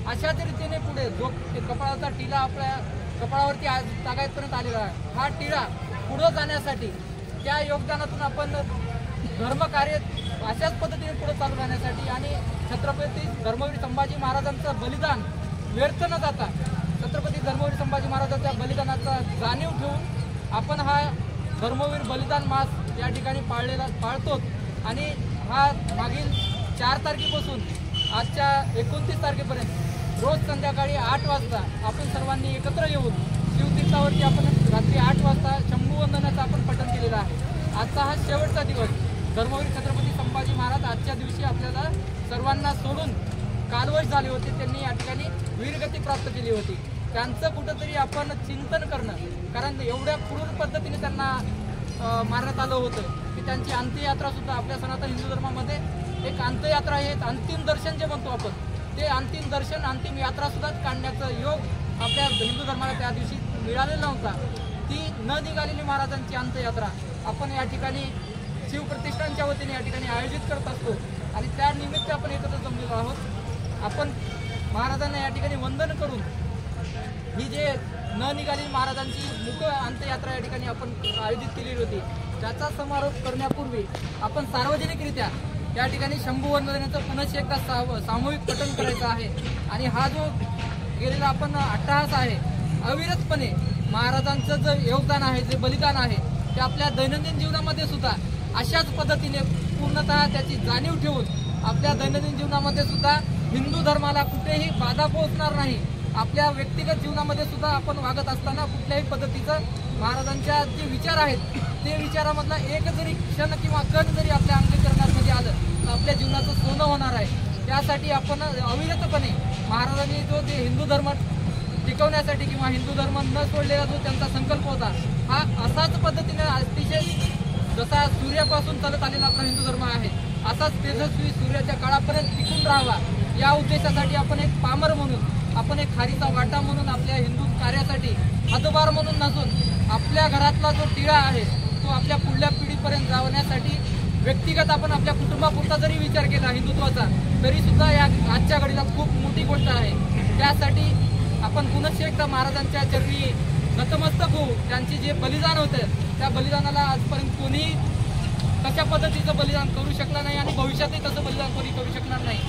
अशाच रीतीने पुढे जो कपाळाचा टिळा आपल्या कपाळावरती आज तागायतपर्यंत आलेला आहे, हा टिळा पुढे जाण्यासाठी त्या योगदानातून आपण धर्मकार्य अशाच पद्धतीने पुढे चालू राहण्यासाठी आणि छत्रपती धर्मवीर संभाजी महाराजांचं बलिदान व्यर्थ न जाता छत्रपती धर्मवीर संभाजी महाराजांच्या बलिदानाचा जाणीव ठेवून आपण हा धर्मवीर बलिदान मास या ठिकाणी पाळतो आणि हा मागील 4 तारखेपासून आजच्या 29 तारखेपर्यंत रोज संध्याकाळी 8 वाजता आपण सर्वांनी एकत्र येऊन शिवतीर्थावरती आपण रात्री 8 वाजता शंभूवंदनाचं आपण पठण केलेलं आहे। आजचा हा शेवटचा दिवस। धर्मवीर छत्रपती संभाजी महाराज आजच्या दिवशी आपल्याला सर्वांना सोडून कालवश झाले होते, त्यांनी या ठिकाणी वीरगती प्राप्त केली होती। त्यांचं कुठंतरी आपण चिंतन करणं, कारण एवढ्या क्रूर पद्धतीने त्यांना मारण्यात आलं होतं की त्यांची अंत्ययात्रा सुद्धा आपल्या सनातन हिंदू धर्मामध्ये एक अंत्ययात्रा आहे, अंतिम दर्शन जे म्हणतो आपण, ते अंतिम दर्शन अंतिम यात्रा सुद्धा काढण्याचा योग आपल्या हिंदू धर्माला त्या दिवशी मिळालेला नव्हता। ती न निघालेली महाराजांची अंत्ययात्रा आपण या ठिकाणी शिवप्रतिष्ठानच्या वतीने या ठिकाणी आयोजित करत असतो आणि त्या निमित्त आपण एकत्र जमलेलो आहोत। आपण महाराजांना या ठिकाणी वंदन करून ही जे न निघालेली महाराजांची मुख अंत्ययात्रा या ठिकाणी आपण आयोजित केलेली होती, त्याचा समारोप करण्यापूर्वी आपण सार्वजनिकरित्या या ठिकाणी शंभूवंदनाचं पुनश्च एकदा सामूहिक पठण करायचं आहे आणि हा जो गेलेला आपण अट्टहास आहे, अविरतपणे महाराजांचं जे योगदान आहे, जे बलिदान आहे, ते आपल्या दैनंदिन जीवनामध्ये सुद्धा अशाच पद्धतीने पूर्णतः त्याची जाणीव ठेवून आपल्या दैनंदिन जीवनामध्ये सुद्धा हिंदू धर्माला कुठेही बाधा पोहोचणार नाही, आपल्या व्यक्तिगत जीवनामध्ये सुद्धा आपण वागत असताना कुठल्याही पद्धतीचं महाराजांच्या जे विचार आहेत ते विचारामधला एक जरी क्षण किंवा कण जरी आपल्या अंगीकरणामध्ये आलं तर आपल्या जीवनाचं सोनं होणार आहे। त्यासाठी आपण अविरतपणे महाराजांनी जो जे हिंदू धर्म टिकवण्यासाठी किंवा हिंदू धर्म न सोडलेला जो त्यांचा संकल्प होता, हा असाच पद्धतीने अतिशय जसा सूर्यापासून चालत आलेला आपला हिंदू धर्म आहे, असाच तेजस्वी सूर्याच्या काळापर्यंत टिकून राहावा या उद्देशासाठी आपण एक पामर म्हणून, आपण एक खारीचा वाटा म्हणून आपल्या हिंदू कार्यासाठी हातभार म्हणून नसून आपल्या घरातला जो टिळा आहे तो आपल्या पुढल्या पिढीपर्यंत जावण्यासाठी व्यक्तिगत आपण आपल्या कुटुंबापुरता जरी विचार केला हिंदुत्वाचा, तरी सुद्धा या आजच्या घडीला खूप मोठी गोष्ट आहे। त्यासाठी आपण पुनश्च एकदा महाराजांच्या चरणी नतमस्तक होऊ। त्यांचे जे बलिदान होतं त्या बलिदानाला आजपर्यंत कोणी कशा पद्धतीचं बलिदान करू शकला नाही आणि भविष्यातही तसं बलिदान कोणी करू शकणार नाही।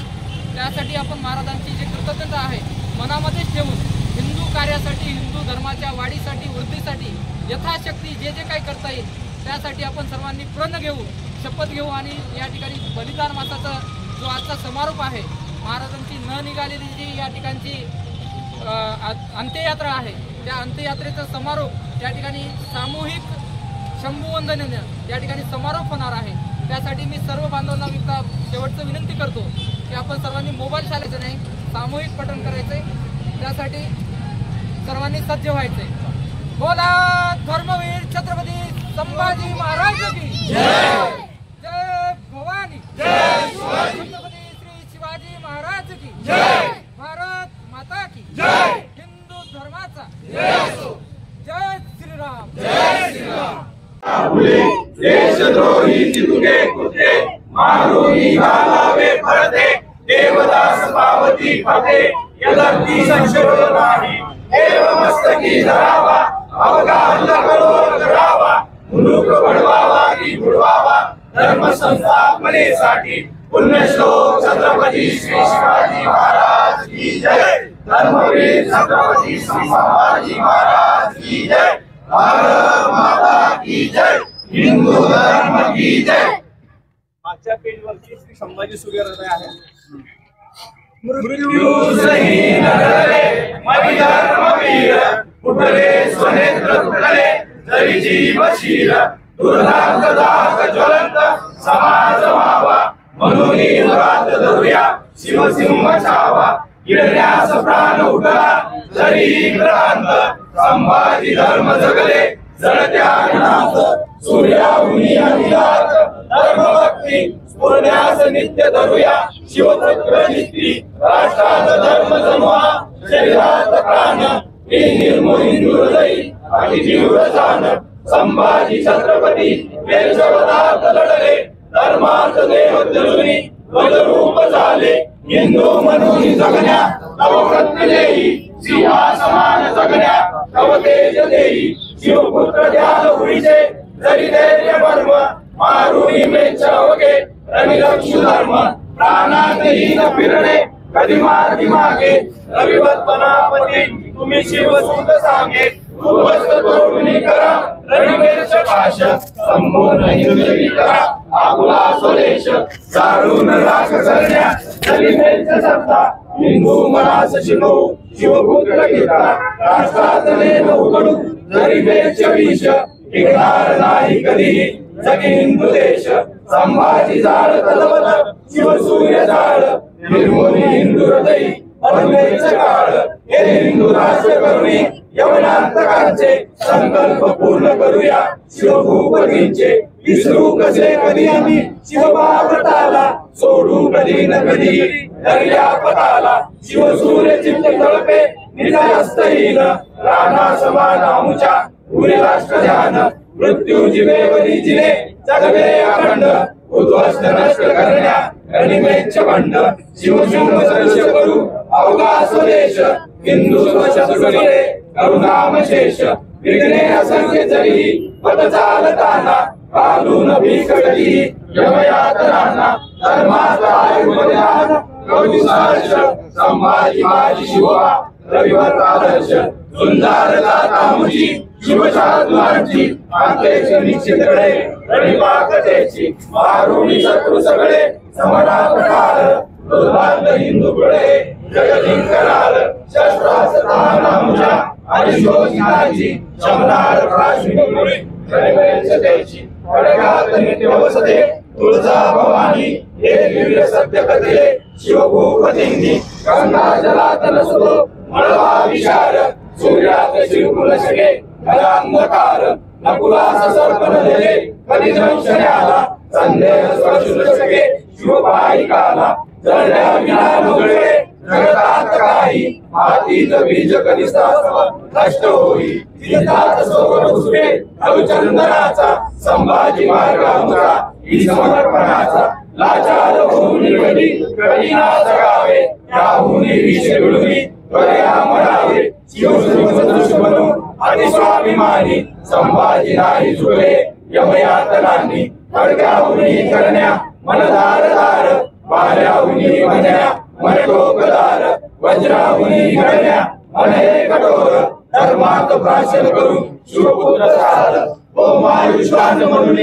त्यासाठी आपण महाराजांची जी कृतज्ञता आहे मनामध्येच ठेवून हिंदू कार्यासाठी, हिंदू धर्माच्या वाढीसाठी, वृद्धीसाठी यथाशक्ती जे जे काही करता येईल त्यासाठी आपण सर्वांनी प्रण घेऊ, शपथ घेऊ आणि या ठिकाणी बलिदान मासाचा जो आजचा समारोप आहे, महाराजांची न निघालेली जी या ठिकाणची अंत्ययात्रा आहे, त्या अंत्ययात्रेचा समारोप या ठिकाणी सामूहिक शंभूवंदनेनं या ठिकाणी समारोप होणार आहे। त्यासाठी मी सर्व बांधवांना एकदा शेवटचं विनंती करतो की आपण सर्वांनी मोबाईल चालायचं नाही, सामूहिक पठण करायचंय, त्यासाठी सर्वांनी सज्ज व्हायचंय। बोला धर्मवीर छत्रपती संभाजी महाराज की जय, जय भवानी, जय छत्रपती श्री शिवाजी महाराज की जय, भारत माता की जय, हिंदू धर्माचा जय, जय श्रीराम, जय श्रीराम। देशद्रोही चितुके कृते मारुनी घालावे भरते, देवदास पावती फते यदर्ती संशय नाही, देव मस्तकी धरावा अवघा हल्ला करो करावा, मुलूक बळवावा की बुडवावा, धर्म संस्थापनेसाठी पुण्यश्लोक छत्रपती श्री शिवाजी महाराज की जय. धर्मवीर छत्रपती श्री संभाजी महाराज की जय. भारत माता की जय. हिंदू धर्म की जय. मागच्या पेजवरती श्री संभाजी सुर्यहृदय आहे. मृत्यूसही नरले मही धर्मवीर कुठले स्वनेत्र तुटले जरी जीवशील दुर्दांत दाग ज्वलंत समाज व्हावा म्हणून व्रत धरूया शिवसिंह छावा. गिळण्यास प्राण उठला जरी क्रांत संभाजी धर्म जगले जळत्या अग्नात. सूर्याहुनी अनिलात धर्मभक्ती स्फुरण्यास नित्य धरूया शिवपुत्र नित्य. राष्ट्रात धर्म जन्मा शरीरात प्राण हे निर्मूळ हिंदू हृदयी आणि तीव्र जाण. संभाजी छत्रपती वेशवतात लढले धर्मात देह धरुनी ध्वजरूप झाले. हिंदू म्हणून जगण्या नवप्रत्य देई सिंहासमान जगण्या नव तेज देई. शिवपुत्र द्याल होईचे जरी धैर्य मर्म मारुनी मेच अवघे रविलक्षु धर्म. प्राणातहीन फिरणे कधी मार्गी मागे रविवत्पनापती तुम्ही शिवसूत सांगे. उद्ध्वस्त तोडणी करा रणवेश पाश संपूर्ण हिंदवी करा आपुला स्वदेश. सारून राख करण्या दलितेच सत्ता हिंदू मनास शिकवू शिवपुत्र घेता. राष्ट्रात नेम उघडू जरी वेश विष टिकणार नाही कधीही जगी हिंदू देश. संभाजी जाळ तलवत शिवसूर्य जाळ निर्मूली हिंदू हृदयी अरुणेच काळ. हे हिंदू राष्ट्र करुणी यवनांतकांचे संकल्प पूर्ण करूया शिवभूपतींचे. विसरू कसे कधी आम्ही शिवभाव्रताला सोडू कधी न कधी दर्यापताला. शिवसूर्य चित्त तळपे निरास्तहीन राणा समान आमुच्या पुरे राष्ट्र ध्यान. मृत्यू जिवेवरी जिने जगले अखंड उद्ध्वस्त नष्ट करण्या रणिमेच्छ बंड. शिवशंभ सर्ष करू अवघा स्वदेश हिंदुत्व शत्रुकडे करुणामशेष. विघ्ने असंख्य जरी पद चालताना कालून भीक कधी यमयातनांना. धर्माचा आयुर्ध्यान कौसार्ष संभाजी माझी शिवा रविवर आदर्श. सुंदर दाता मुची शिवशास्त्रांची अंत्येश निश्चित कडे रणिपाकतेची. मारुणी शत्रू सगळे समरा प्रकार दुर्भांत हिंदू पुढे जगजिंकणार. शस्त्रास्त्रांच्या आणि शोषणाची शमनार प्राश्विनी रणवेशतेची. खडगात नित्य वसते तुळजा भवानी हे दिव्य सत्य कथिले शिवभूपतींनी. गंगा जलात नसतो मळवा विशार सूर्यात शिवकुल शके अंधकार. नकुलास सर्प नदले कधी दंशन्याला संदेह स्पर्शुल शके शिवपायिकाला. जळल्या विना नुगळे जगतात काही मातीत बीज कधी नष्ट होई. जितात सोवर घुसवे रविचंद्राचा संभाजी मार्ग आमचा ही समर्पणाचा. लाचार होऊन निवडी कधी ना जगावे याहुनी विष मिळवी त्वया म्हणावे. शिवसृष्ट बनू अतिस्वाभिमानी संभाजी नाही झुकले यमयातनांनी. खडग्याहुनी करण्या मनदार दार वाऱ्याहुनी म्हणण्या मन टोकदार. वज्राहुनी घडण्या मन हे कठोर धर्मात भाषण करून शिवपुत्र सार. ओमायुष्मान म्हणून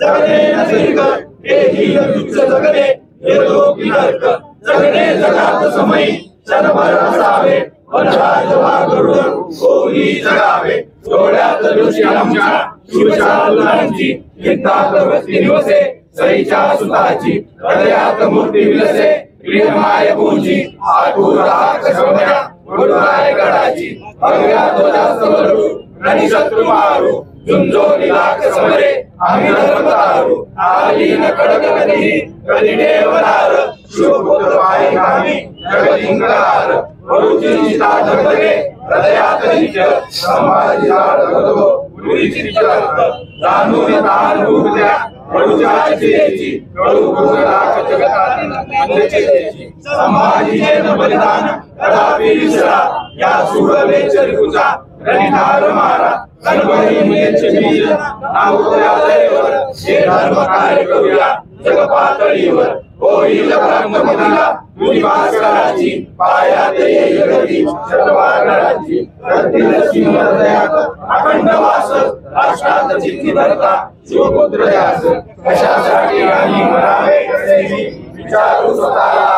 जगणे नैक हे हीन तुच्छ जगणे हे लोकी नरक. जगणे जगात समयी क्षणभर असावे वनराज वागरुड कोणी जगावे. डोळ्यात दृष्टी आमच्या शिवशास्त्रांची चित्तात वृत्ती निवसे सईच्या सुताची. हृदयात मूर्ती विलसे प्रियमाय पूजी आठूर हाक शोभ्या वडुराय गडाची. भगव्या ध्वजास्त वरडू रणी शत्रू मारू झुंजोनी लाख समरे आम्ही धर्म तारू. आली न कडक कधी कधी देवनार शिवपुत्र पायी आम्ही जगजिंकणार. वरुची धगधगे हृदयात नित्य संभाजी जाळतो गुरुची चित्त. जाणून तान भूत्या वडूच्या चितेची कळू गुरुलाख जगतातील संभाजीचे बलिदान कदापि विसरा या सुरलेच्या रिपुचा रणिधार मारा गणपती यांचे बीज नाउतया दयेवर हे धर्म कार्य करूया जग पातळीवर होईल क्रांतमतीला भास्कराची पायात येईल गती शतवाकराची रत्न सिंह हृदयात अखंड वास राष्ट्रात चित्ती धरता शिवपुत्र यास कशासाठी आणि मरावे कसे विचारू स्वतःला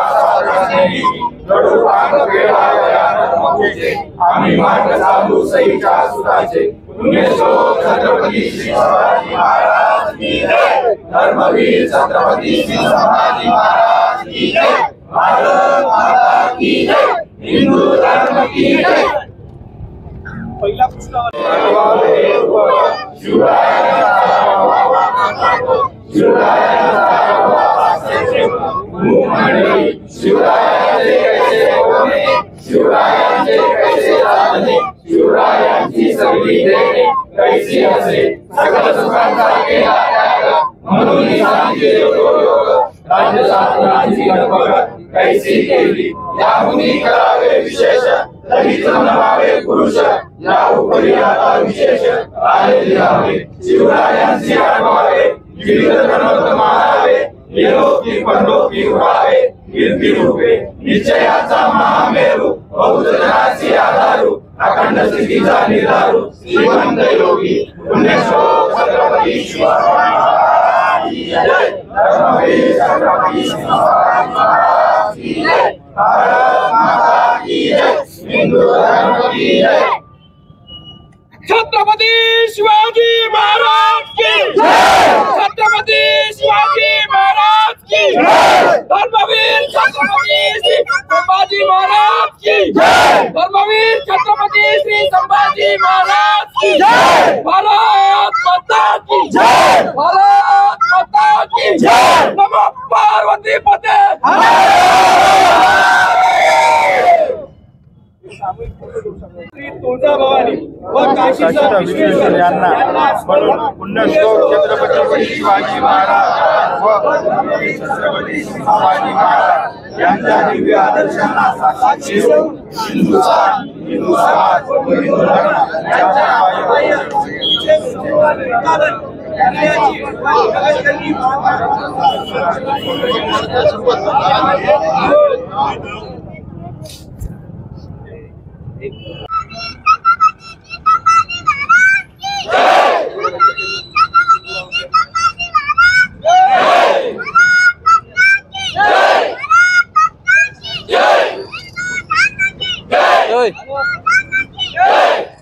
लढू पांग पेळावया धर्मपूजे आम्ही मार्ग चालू सईच्या सुताचे पुण्यश्लोक छत्रपती श्री शिवाजी महाराज की जय धर्मवीर छत्रपती श्री शिवाजी महाराज की जय भारत माता की जय हिंदू धर्म की जय पहिला पुष्पावर शिवरायांची सगळी देणे कैसी असे सकल सुखांचा केला त्याग म्हणून सांगितले योग राज्य शासनाची धडपड कैसी केली याहुनी करावे विशेष तरीच नमावे पुरुष या उपरी आता विशेष आले लिहावे शिवरायांची आठवावे जीवित प्रणवत मानावे निरोगी परलोकी उभावे कीर्ती रूपे निश्चयाचा महामेरू बहुजनाची आधारू अखंड स्थितीचा निर्धारू श्रीमंत योगी पुण्यश्लोक छत्रपती शिवाजी महाराज की जय धर्मवीर छत्रपती शिवाजी महाराज की जय भारत माता की जय हिंदू धर्म की जय छत्रपती शिवाजी महाराज की जय छत्रपती शिवाजी महाराज की जय धर्मवीर छत्रपती श्री संभाजी महाराज की जय धर्मवीर छत्रपती श्री संभाजी महाराज की जय भारत माता की जय भारत माता की जय नमो पार्वती पते श्री तुळजाभवानी व काशीचा विश्वेश्वर यांना म्हणून पुण्यश्लोक छत्रपती शिवाजी महाराज व छत्रपती शिवाजी महाराज यांच्या दिव्य आदर्शांना साक्षी ठेवून हिंदू समाज व हिंदू धर्म जय